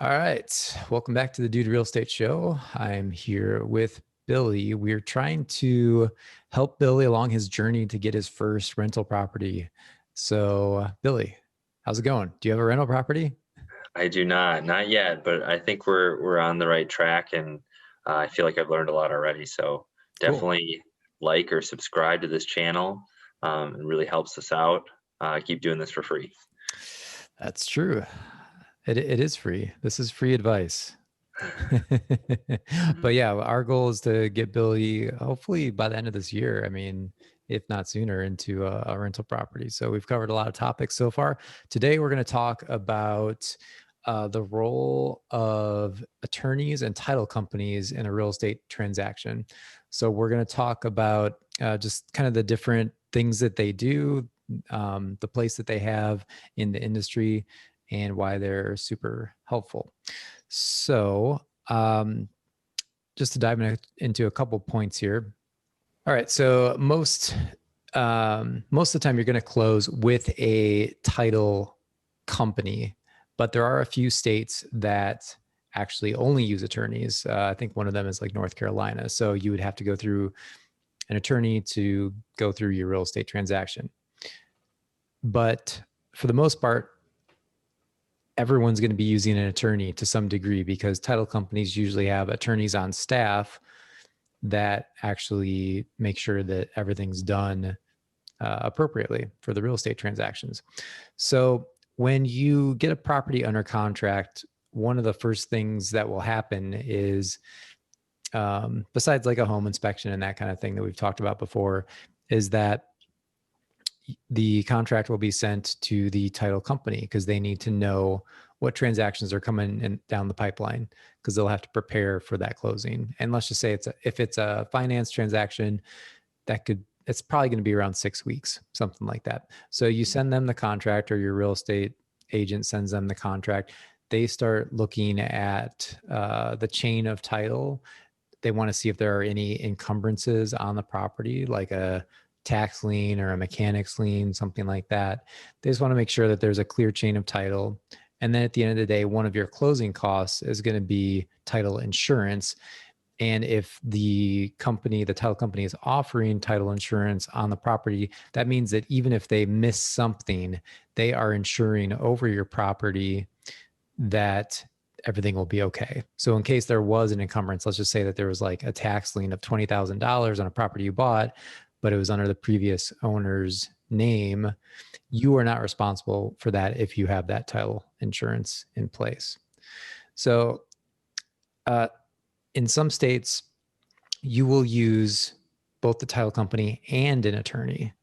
All right. Welcome back to the Dude Real Estate Show. I'm here with Billy. We're trying to help Billy along his journey to get his first rental property. So, Billy, how's it going? Do you have a rental property? I do not yet, but I think we're on the right track, and I feel like I've learned a lot already. So Cool. definitely like or subscribe to this channel. It really helps us out. Keep doing this for free. That's true. It is free. This is free advice. But yeah, our goal is to get Billy, hopefully by the end of this year. I mean, if not sooner, into a rental property. So we've covered a lot of topics so far. Today, we're going to talk about the role of attorneys and title companies in a real estate transaction. So we're going to talk about just kind of the different things that they do, the place that they have in the industry, and why they're super helpful. So, just to dive into a couple points here. All right. So most of the time you're going to close with a title company, but there are a few states that actually only use attorneys. I think one of them is like North Carolina. So you would have to go through an attorney to go through your real estate transaction. But for the most part, everyone's going to be using an attorney to some degree because title companies usually have attorneys on staff that actually make sure that everything's done appropriately for the real estate transactions. So when you get a property under contract, one of the first things that will happen is, besides like a home inspection and that kind of thing that we've talked about before, is that the contract will be sent to the title company because they need to know what transactions are coming in down the pipeline because they'll have to prepare for that closing. And let's just say if it's a finance transaction, it's probably going to be around 6 weeks, something like that. So you send them the contract, or your real estate agent sends them the contract. They start looking at the chain of title. They want to see if there are any encumbrances on the property, like a tax lien or a mechanics lien, something like that. They just want to make sure that there's a clear chain of title. And then at the end of the day, one of your closing costs is going to be title insurance. And if the title company is offering title insurance on the property, that means that even if they miss something, they are insuring over your property that everything will be okay. So in case there was an encumbrance, let's just say that there was like a tax lien of $20,000 on a property you bought, but it was under the previous owner's name, you are not responsible for that if you have that title insurance in place. So in some states, you will use both the title company and an attorney.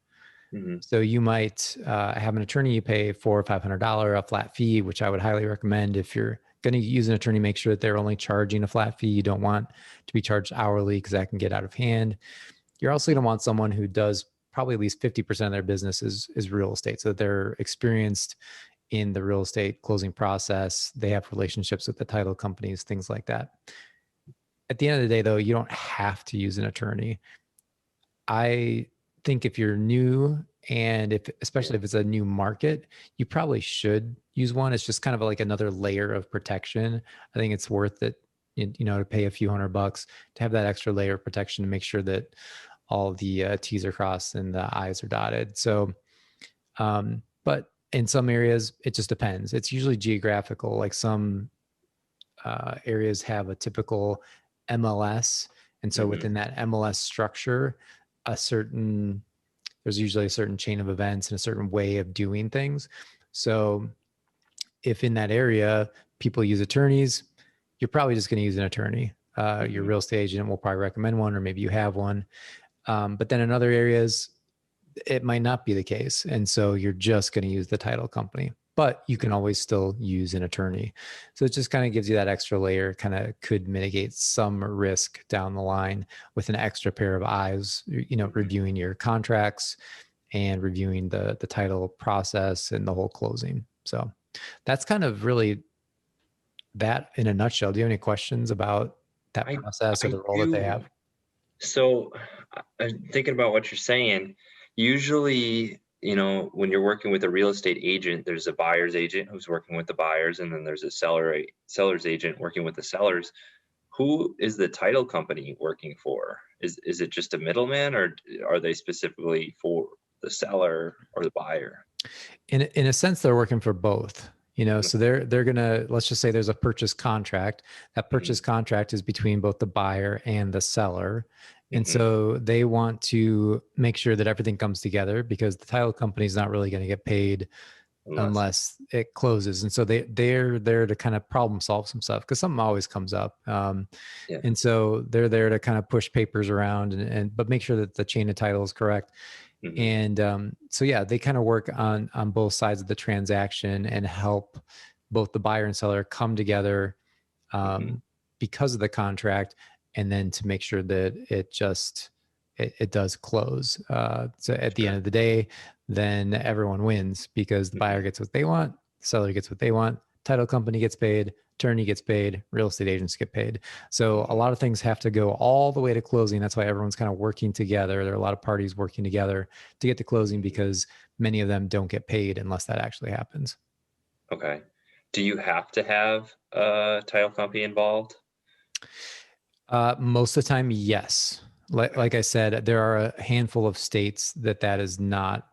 Mm-hmm. So you might have an attorney you pay $400 or $500 a flat fee, which I would highly recommend. If you're going to use an attorney, make sure that they're only charging a flat fee. You don't want to be charged hourly because that can get out of hand. You're also going to want someone who does probably at least 50% of their business is real estate. So they're experienced in the real estate closing process. They have relationships with the title companies, things like that. At the end of the day, though, you don't have to use an attorney. I think if you're new, and especially if it's a new market, you probably should use one. It's just kind of like another layer of protection. I think it's worth it, to pay a few $100 to have that extra layer of protection to make sure that all the T's are crossed and the I's are dotted. So, but in some areas, it just depends. It's usually geographical. Like some areas have a typical MLS. And so Mm-hmm. within that MLS structure, there's usually a certain chain of events and a certain way of doing things. So if in that area people use attorneys, you're probably just going to use an attorney. Your Mm-hmm. real estate agent will probably recommend one, or maybe you have one. But then in other areas, it might not be the case. And so you're just going to use the title company, but you can always still use an attorney. So it just kind of gives you that extra layer, kind of could mitigate some risk down the line with an extra pair of eyes, reviewing your contracts and reviewing the title process and the whole closing. So that's kind of really that in a nutshell. Do you have any questions about that I process or I the role that they do. have? So I'm thinking about what you're saying. Usually, when you're working with a real estate agent, there's a buyer's agent who's working with the buyers, and then there's a seller's agent working with the sellers. Who is the title company working for? Is it just a middleman, or are they specifically for the seller or the buyer? In a sense, they're working for both. Mhm, So they're gonna, let's just say there's a purchase contract. That mhm, purchase contract is between both the buyer and the seller. And mhm. so they want to make sure that everything comes together, because the title company is not really going to get paid Unless, unless it closes. And so they're there to kind of problem solve some stuff, because something always comes up. yeah. And so they're there to kind of push papers around, and but make sure that the chain of title is correct. Mhm, And so yeah, they kind of work on both sides of the transaction and help both the buyer and seller come together, mhm. um, because of the contract, and then to make sure that it does close. So at the end Sure. of the day, then everyone wins, because the Mhm, buyer gets what they want, the seller gets what they want, title company gets paid, attorney gets paid, real estate agents get paid. So a mhm. lot of things have to go all the way to closing. That's why everyone's kind of working together. There are a lot of parties working together to get to closing, because many of them don't get paid unless that actually happens. Okay. Do you have to have a title company involved? Most of the time, yes. Like I said, there are a handful of states that is not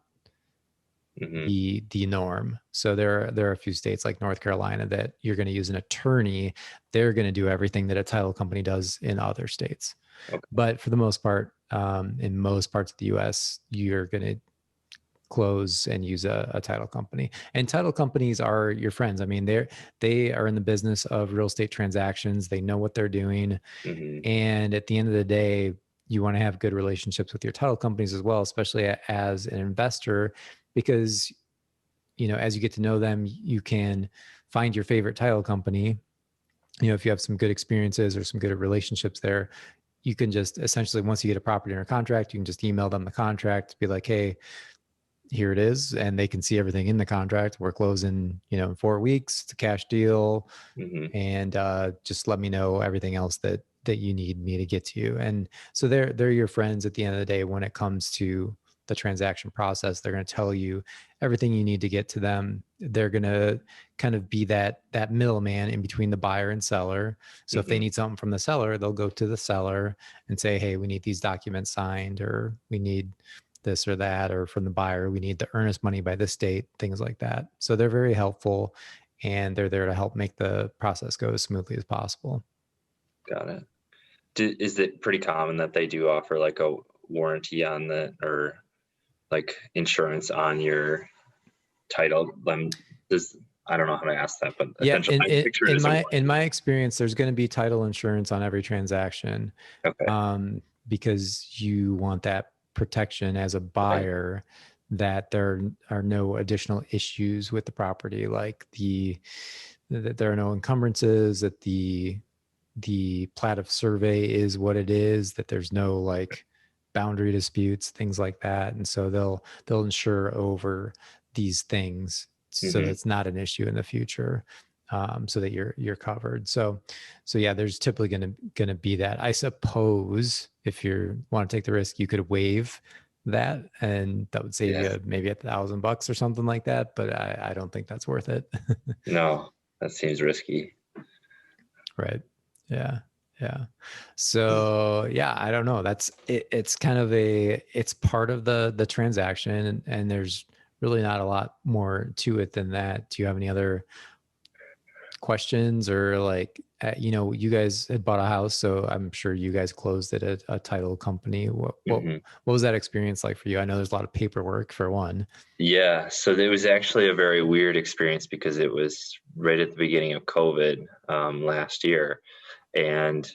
Mhm. the norm. So there are a few states like North Carolina that you're going to use an attorney. They're going to do everything that a title company does in other states. Okay. But for the most part, in most parts of the U.S., you're going to close and use a title company. And title companies are your friends. I mean, they are in the business of real estate transactions. They know what they're doing. Mhm, And at the end of the day, you want to have good relationships with your title companies as well, especially as an investor, because as you get to know them, you can find your favorite title company. If you have some good experiences or some good relationships there, you can just essentially, once you get a property under contract, you can just email them the contract, be like, hey, here it is, and they can see everything in the contract. We're closing, in 4 weeks. It's a cash deal, mhm. and just let me know everything else that you need me to get to you. And so they're your friends at the end of the day when it comes to the transaction process. They're going to tell you everything you need to get to them. They're going to kind of be that middleman in between the buyer and seller. So if they Mhm. need something from the seller, they'll go to the seller and say, hey, we need these documents signed, or we need this or that, or from the buyer, we need the earnest money by this date, things like that. So they're very helpful, and they're there to help make the process go as smoothly as possible. Got it. Is it pretty common that they do offer like a warranty on the, or like insurance on your title? Does I don't know how to ask that, but Yeah, essentially in I in, picture it in as a my in warranty. my experience, there's going to be title insurance on every transaction, Okay. because you want that protection as a Right. buyer, that there are no additional issues with the property, like that there are no encumbrances, that the plat of survey is what it is, that there's no like boundary disputes, things like that. And so they'll insure over these things so Mhm. that's not an issue in the future. So that you're covered. So yeah, there's typically gonna be that. I suppose if you want to take the risk, you could waive that, and that would save Yes. you maybe $1,000 or something like that. But I don't think that's worth it. No, that seems risky. Right. Yeah. Yeah. So yeah, I don't know. That's it, it's part of the transaction, and there's really not a lot more to it than that. Do you have any other questions, or like, you guys had bought a house, so I'm sure you guys closed at a title company. Mhm. What was that experience like for you? I know there's a lot of paperwork for one. Yeah, so it was actually a very weird experience because it was right at the beginning of COVID last year, and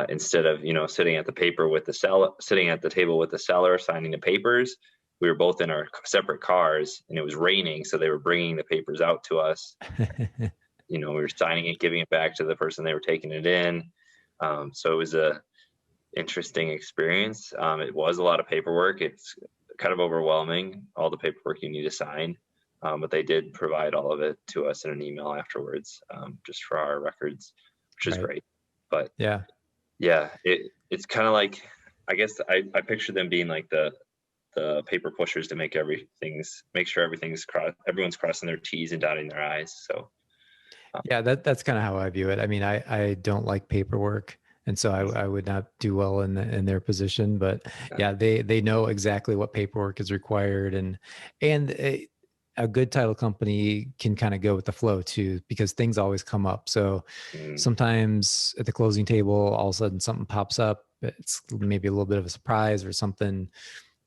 instead of sitting at the paper with the seller, sitting at the table with the seller signing the papers, we were both in our separate cars, and it was raining, so they were bringing the papers out to us. We were signing it, giving it back to the person they were taking it in. So it was a interesting experience. It was a lot of paperwork. It's kind of overwhelming, all the paperwork you need to sign. But they did provide all of it to us in an email afterwards, just for our records, which is Right. great. But Yeah. yeah, it's kind of like, I guess I picture them being like the the paper pushers to make sure everyone's crossing their T's and dotting their I's. So Yeah, that's kind of how I view it. I mean, I don't like paperwork, and so I would not do well in their position. But uh, yeah, they know exactly what paperwork is required, and a good title company can kind of go with the flow too, because things always come up. So mm, sometimes at the closing table, all of a sudden something pops up. It's maybe a little bit of a surprise, or something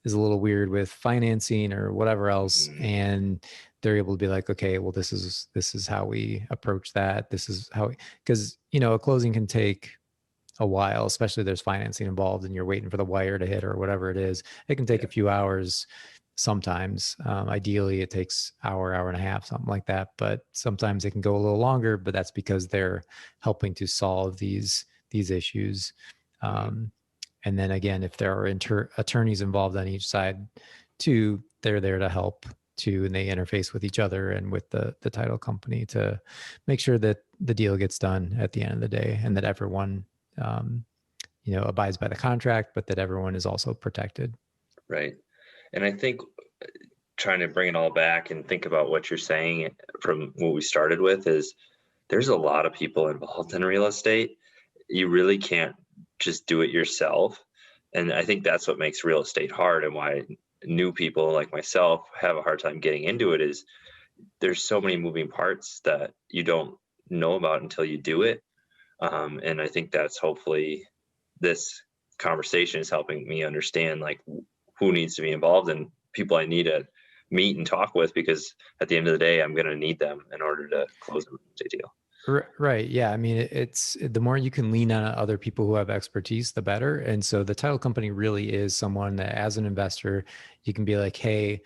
is a little weird with financing or whatever else, mm, and they're able to be like, okay, well, this is how we approach that. This is how because a closing can take a while, especially there's financing involved and you're waiting for the wire to hit or whatever it is. It can take yeah, a few hours sometimes. Ideally it takes hour and a half, something like that, but sometimes it can go a little longer, but that's because they're helping to solve these issues. mm, um, and then again, if there are attorneys involved on each side too, they're there to help too, and they interface with each other and with the title company to make sure that the deal gets done at the end of the day, and that everyone um, abides by the contract, but that everyone is also protected. right. And I think trying to bring it all back and think about what you're saying from what we started with is there's a lot of people involved in real estate. You really can't just do it yourself. And I think that's what makes real estate hard, and why new people like myself have a hard time getting into it is there's so many moving parts that you don't know about until you do it. And I think that's hopefully this conversation is helping me understand like who needs to be involved and people I need to meet and talk with, because at the end of the day, I'm going to need them in order to close a real estate deal. Right. Yeah. I mean, it's the more you can lean on other people who have expertise, the better. And so the title company really is someone that, as an investor, you can be like, hey,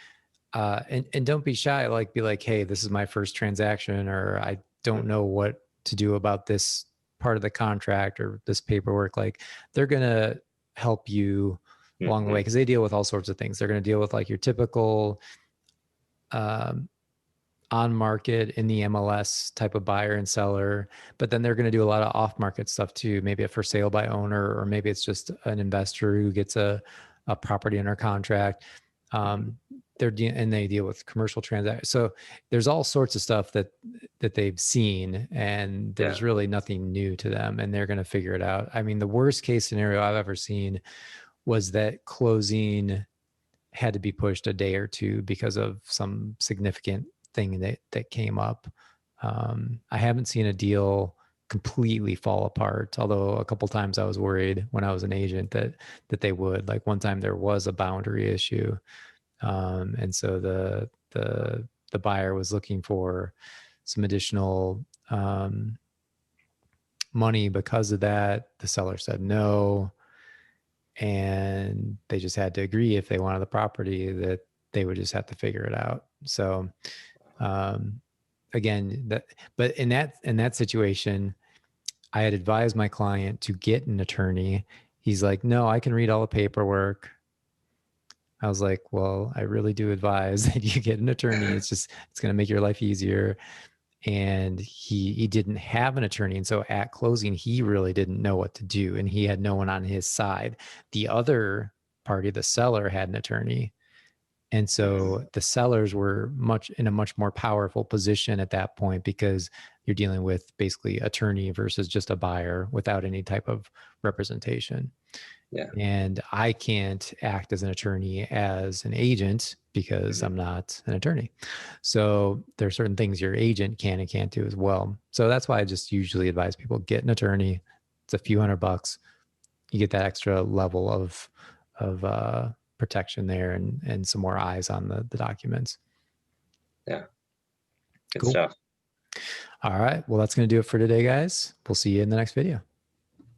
and don't be shy. Like, be like, hey, this is my first transaction, or I don't know what to do about this part of the contract or this paperwork. Like, they're gonna help you along the way, Mm-hmm. because they deal with all sorts of things. They're gonna deal with like your typical um, on market in the MLS type of buyer and seller, but then they're going to do a lot of off market stuff too. Maybe a for sale by owner, or maybe it's just an investor who gets a property under contract. Mm-hmm. Um, and they deal with commercial transactions. So there's all sorts of stuff that they've seen, and Yeah. there's really nothing new to them, and they're going to figure it out. I mean, the worst case scenario I've ever seen was that closing had to be pushed a day or two because of some significant thing that came up. I haven't seen a deal completely fall apart, although a couple times I was worried when I was an agent that they would. Like, one time there was a boundary issue, and so the buyer was looking for some additional money because of that. The seller said no, and they just had to agree, if they wanted the property, that they would just have to figure it out. So um, again, but in that situation, I had advised my client to get an attorney. He's like, no, I can read all the paperwork. I was like, well, I really do advise that you get an attorney. It's going to make your life easier. And he didn't have an attorney, and so at closing he really didn't know what to do, and he had no one on his side. The other party, the seller, had an attorney, and Mm-hmm. so the sellers were in a much more powerful position at that point, because you're dealing with basically attorney versus just a buyer without any type of representation. Yeah. And I can't act as an attorney as an agent, because Mm-hmm. I'm not an attorney. So there are certain things your agent can and can't do as well. So that's why I just usually advise people, get an attorney. It's a few $100. You get that extra level of protection there, and some more eyes on the documents. Yeah. Good Cool. stuff. All right. Well, that's going to do it for today, guys. We'll see you in the next video.